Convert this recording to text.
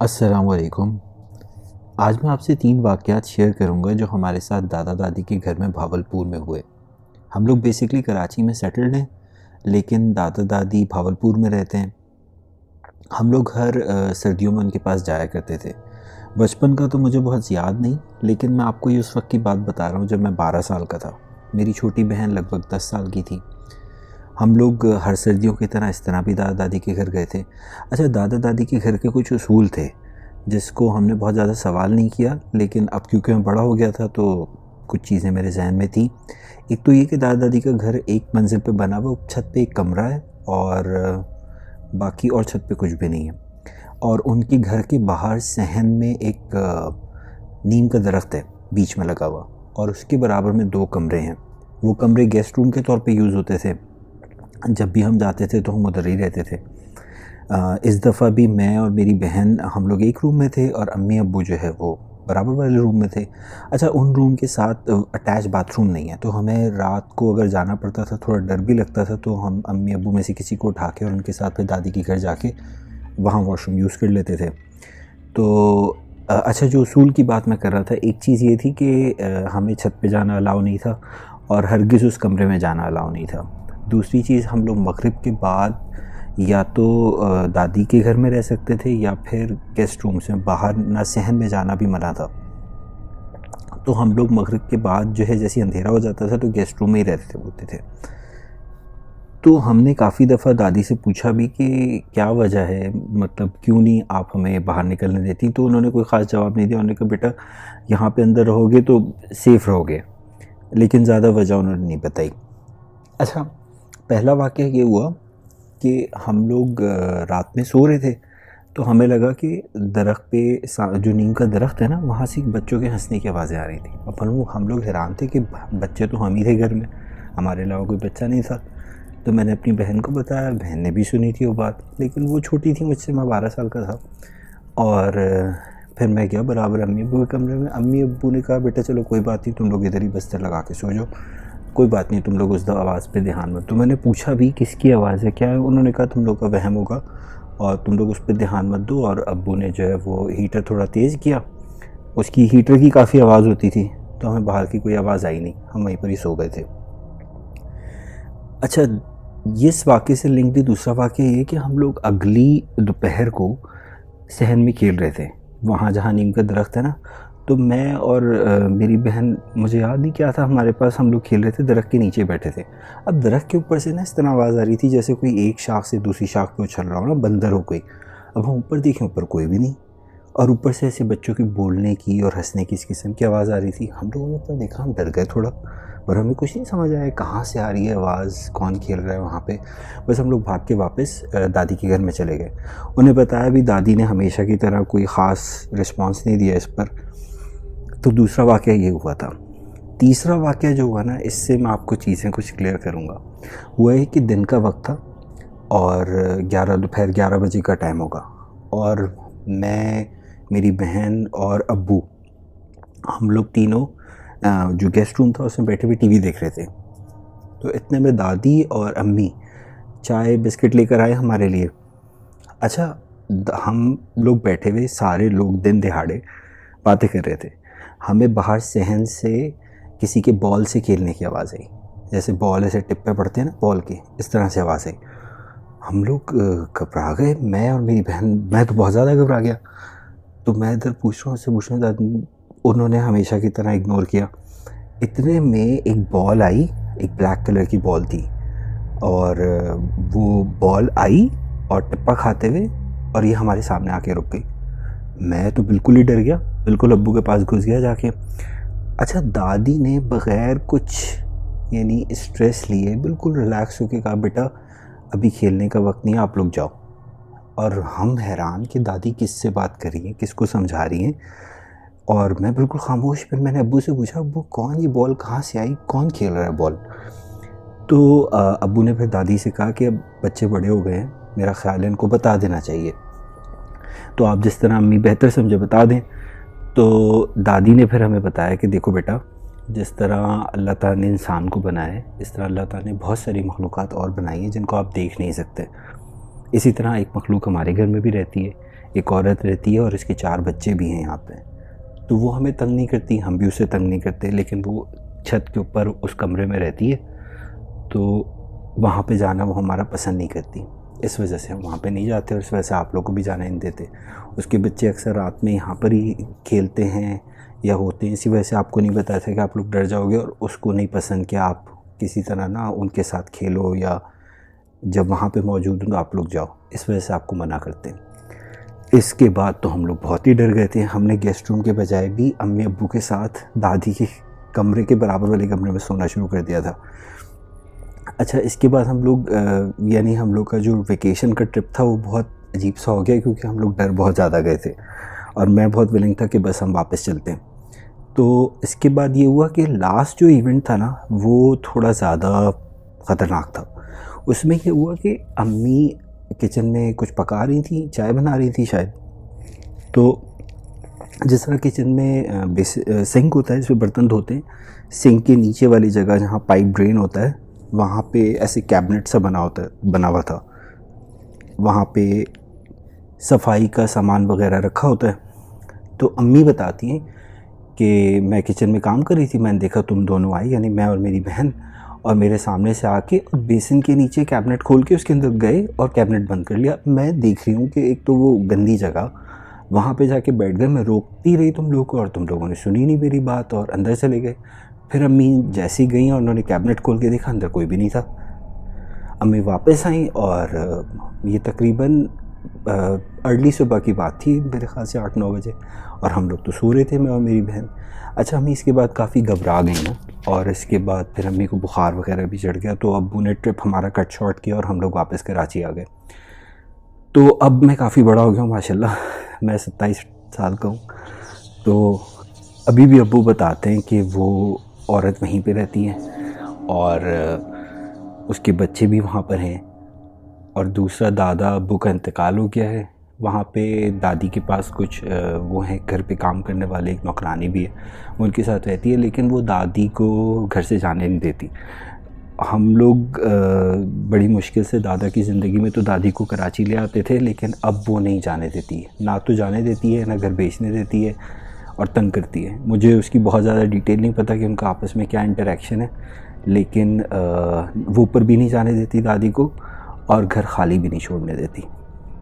अस्सलाम वालेकुम। आज मैं आपसे 3 वाक़यात शेयर करूँगा जो हमारे साथ दादा-दादी के घर में भावलपुर में हुए। हम लोग बेसिकली कराची में सेटल्ड हैं, लेकिन दादा-दादी भावलपुर में रहते हैं। हम लोग हर सर्दियों में उनके पास जाया करते थे। बचपन का तो मुझे बहुत याद नहीं, लेकिन मैं आपको ये उस वक़्त की बात बता रहा हूँ जब मैं 12 साल का था। मेरी छोटी बहन लगभग 10 साल की थी। हम लोग हर सर्दियों की तरह इस तरह भी दादा-दादी के घर गए थे। अच्छा, दादा-दादी के घर के कुछ उसूल थे जिसको हमने बहुत ज़्यादा सवाल नहीं किया, लेकिन अब क्योंकि मैं बड़ा हो गया था तो कुछ चीज़ें मेरे ज़हन में थी। एक तो ये कि दादा-दादी का घर एक मंजिल पे बना हुआ, छत पे एक कमरा है और बाकी और छत पे कुछ भी नहीं है। और उनके घर के बाहर सहन में एक नीम का दरख्त है बीच में लगा हुआ, और उसके बराबर में 2 कमरे हैं। वो कमरे गेस्ट रूम के तौर पे यूज़ होते थे। जब भी हम जाते थे तो हम उधर ही रहते थे। इस दफ़ा भी मैं और मेरी बहन हम लोग एक रूम में थे और अम्मी अब्बू जो है वो बराबर वाले रूम में थे। अच्छा, उन रूम के साथ अटैच बाथरूम नहीं है, तो हमें रात को अगर जाना पड़ता था, थोड़ा डर भी लगता था, तो हम अम्मी अब्बू में से किसी को उठा के और उनके साथ फिर दादी के घर जाके वहाँ वॉशरूम यूज़ कर लेते थे। तो अच्छा, जो उसूल की बात मैं कर रहा था, एक चीज़ ये थी कि हमें छत पे जाना अलाउ नहीं था और हरगिज़ उस कमरे में जाना अलाउ नहीं था। दूसरी चीज़, हम लोग मगरिब के बाद या तो दादी के घर में रह सकते थे या फिर गेस्ट रूम से बाहर ना सहन में जाना भी मना था। तो हम लोग मगरिब के बाद जो है जैसे अंधेरा हो जाता था तो गेस्ट रूम में ही रहते होते थे। तो हमने काफ़ी दफ़ा दादी से पूछा भी कि क्या वजह है, मतलब क्यों नहीं आप हमें बाहर निकलने देती। तो उन्होंने कोई ख़ास जवाब नहीं दिया। उन्होंने कहा बेटा यहाँ पे अंदर रहोगे तो सेफ़ रहोगे, लेकिन ज़्यादा वजह उन्होंने नहीं बताई। अच्छा, पहला वाक़या ये हुआ कि हम लोग रात में सो रहे थे, तो हमें लगा कि दरख्त पे जो नीम का दरख्त है ना, वहाँ से बच्चों के हंसने की आवाज़ें आ रही थी। अब हम लोग हैरान थे कि बच्चे तो हम ही थे घर में, हमारे अलावा कोई बच्चा नहीं था। तो मैंने अपनी बहन को बताया, बहन ने भी सुनी थी वो बात, लेकिन वो छोटी थी मुझसे, मैं 12 साल का था। और फिर मैं गया बराबर अम्मी अब्बू के कमरे में। अम्मी अब्बू ने कहा बेटा चलो कोई बात नहीं, तुम लोग इधर ही बिस्तर लगा के सो जाओ, कोई बात नहीं, तुम लोग उस आवाज़ पे ध्यान मत। तो मैंने पूछा भी किसकी आवाज़ है, क्या है। उन्होंने कहा तुम लोग का वहम होगा और तुम लोग उस पर ध्यान मत दो। और अब्बू ने जो है वो हीटर थोड़ा तेज़ किया, उसकी हीटर की काफ़ी आवाज़ होती थी, तो हमें बाहर की कोई आवाज़ आई नहीं, हम वहीं पर ही सो गए थे। अच्छा, इस वाक़े से लिंक भी दूसरा वाक़या ये कि हम लोग अगली दोपहर को सहन में खेल रहे थे, वहाँ जहाँ नीम का दरख्त है ना। तो मैं और मेरी बहन, मुझे याद नहीं क्या था हमारे पास, हम लोग खेल रहे थे, दरख्त के नीचे बैठे थे। अब दरख्त के ऊपर से ना इस तरह आवाज़ आ रही थी जैसे कोई एक शाख से दूसरी शाख पे उछल रहा हो ना, बंदर हो कोई। अब हम ऊपर देखें, ऊपर कोई भी नहीं, और ऊपर से ऐसे बच्चों की बोलने की और हंसने की इस किस्म की आवाज़ आ रही थी। हम लोगों ने ऊपर देखा, हम डर गए थोड़ा, और हमें कुछ नहीं समझ आया कहाँ से आ रही है आवाज़, कौन खेल रहा है वहाँ पे। बस हम लोग भाग के वापस दादी के घर में चले गए। उन्हें बताया भी, दादी ने हमेशा की तरह कोई ख़ास रिस्पॉन्स नहीं दिया इस पर। तो दूसरा वाक़या ये हुआ था। तीसरा वाक़या जो हुआ ना, इससे मैं आपको चीज़ें कुछ क्लियर करूँगा। हुआ है कि दिन का वक्त था और दोपहर 11 बजे का टाइम होगा, और मैं, मेरी बहन और अब्बू, हम लोग तीनों जो गेस्ट रूम था उसमें बैठे हुए टीवी देख रहे थे। तो इतने में दादी और अम्मी चाय बिस्किट लेकर आए हमारे लिए। अच्छा, हम लोग बैठे हुए सारे लोग दिन दिहाड़े बातें कर रहे थे। हमें बाहर सहन से किसी के बॉल से खेलने की आवाज़ आई, जैसे बॉल ऐसे टिप पे पड़ते हैं ना बॉल के, इस तरह से आवाज़ आई। हम लोग घबरा गए, मैं और मेरी बहन। मैं तो बहुत ज़्यादा घबरा गया। तो मैं इधर पूछ रहा हूँ, उससे पूछ रहा हूँ, दादी, उन्होंने हमेशा की तरह इग्नोर किया। इतने में एक बॉल आई, एक ब्लैक कलर की बॉल थी, और वो बॉल आई और टिप्पा खाते हुए, और ये हमारे सामने आके रुक गई। मैं तो बिल्कुल ही डर गया, बिल्कुल अब्बू के पास घुस गया जाके। अच्छा, दादी ने बग़ैर कुछ यानी स्ट्रेस लिए बिल्कुल रिलैक्स होकर कहा बेटा अभी खेलने का वक्त नहीं है, आप लोग जाओ। और हम हैरान कि दादी किससे बात कर रही हैं, किसको समझा रही हैं, और मैं बिल्कुल खामोश। फिर मैंने अब्बू से पूछा, अब्बू कौन, ये बॉल कहाँ से आई, कौन खेल रहा है बॉल। तो अब्बू ने फिर दादी से कहा कि अब बच्चे बड़े हो गए हैं, मेरा ख़्याल है इनको बता देना चाहिए, तो आप जिस तरह अम्मी बेहतर समझे बता दें। तो दादी ने फिर हमें बताया कि देखो बेटा, जिस तरह अल्लाह ताला ने इंसान को बनाया है, इस तरह अल्लाह ताला ने बहुत सारी मखलूक़ात और बनाई हैं जिनको आप देख नहीं सकते। इसी तरह एक मखलूक हमारे घर में भी रहती है, एक औरत रहती है और इसके 4 बच्चे भी हैं यहाँ पे। तो वो हमें तंग नहीं करती, हम भी उसे तंग नहीं करते, लेकिन वो छत के ऊपर उस कमरे में रहती है, तो वहाँ पे जाना वो हमारा पसंद नहीं करती। इस वजह से हम वहाँ पे नहीं जाते और इस वजह से आप लोग को भी जाने नहीं देते। उसके बच्चे अक्सर रात में यहाँ पर ही खेलते हैं या होते हैं, इसी वजह से आपको नहीं बताया था कि आप लोग डर जाओगे, और उसको नहीं पसंद कि आप किसी तरह ना उनके साथ खेलो या जब वहाँ पे मौजूद हो तो आप लोग जाओ, इस वजह से आपको मना करते हैं। इसके बाद तो हम लोग बहुत ही डर गए थे। हमने गेस्ट रूम के बजाय भी अम्मी अब्बू के साथ दादी के कमरे के बराबर वाले कमरे में सोना शुरू कर दिया था। अच्छा, इसके बाद हम लोग यानी हम लोग का जो वेकेशन का ट्रिप था वो बहुत अजीब सा हो गया, क्योंकि हम लोग डर बहुत ज़्यादा गए थे और मैं बहुत विलिंग था कि बस हम वापस चलते हैं। तो इसके बाद ये हुआ कि लास्ट जो इवेंट था ना वो थोड़ा ज़्यादा ख़तरनाक था। उसमें ये हुआ कि अम्मी किचन में कुछ पका रही थी, चाय बना रही थी शायद। तो जिस तरह किचन में सिंक होता है जिसमें बर्तन धोते हैं, सिंक के नीचे वाली जगह जहाँ पाइप ड्रेन होता है वहाँ पे ऐसे कैबिनेट सा बना हुआ था। वहाँ पे सफाई का सामान वगैरह रखा होता है। तो अम्मी बताती हैं कि मैं किचन में काम कर रही थी, मैंने देखा तुम दोनों आई, यानी मैं और मेरी बहन, और मेरे सामने से आके बेसिन के नीचे कैबिनेट खोल के उसके अंदर गए और कैबिनेट बंद कर लिया। मैं देख रही हूँ कि एक तो वो गंदी जगह, वहाँ पे जाके बैठ गए। मैं रोकती रही तुम लोगों को और तुम लोगों ने सुनी नहीं मेरी बात और अंदर चले गए। फिर अम्मी जैसी गई और उन्होंने कैबिनेट खोल के देखा, अंदर कोई भी नहीं था। अम्मी वापस आई और ये तकरीबन अर्ली सुबह की बात थी, मेरे ख्याल से 8-9 बजे, और हम लोग तो सो रहे थे, मैं और मेरी बहन। अच्छा, अम्मी इसके बाद काफ़ी घबरा गई ना, और इसके बाद फिर अम्मी को बुखार वगैरह भी चढ़ गया। तो अब्बू ने ट्रिप हमारा कट शॉर्ट किया और हम लोग वापस कराची आ गए। तो अब मैं काफ़ी बड़ा हो गया हूँ माशाल्लाह, मैं 27 साल का हूँ। तो अभी भी अब्बू बताते हैं कि वो औरत वहीं पे रहती है और उसके बच्चे भी वहाँ पर हैं, और दूसरा दादा अब्बू का इंतकाल हो गया है। वहाँ पे दादी के पास कुछ वो हैं घर पे काम करने वाले, एक नौकरानी भी है, वो उनके साथ रहती है, लेकिन वो दादी को घर से जाने नहीं देती। हम लोग बड़ी मुश्किल से दादा की ज़िंदगी में तो दादी को कराची ले आते थे, लेकिन अब वो नहीं जाने देती है, ना तो जाने देती है ना घर बेचने देती है, और तंग करती है। मुझे उसकी बहुत ज़्यादा डिटेल नहीं पता कि उनका आपस में क्या इंटरेक्शन है, लेकिन वो ऊपर भी नहीं जाने देती दादी को और घर खाली भी नहीं छोड़ने देती।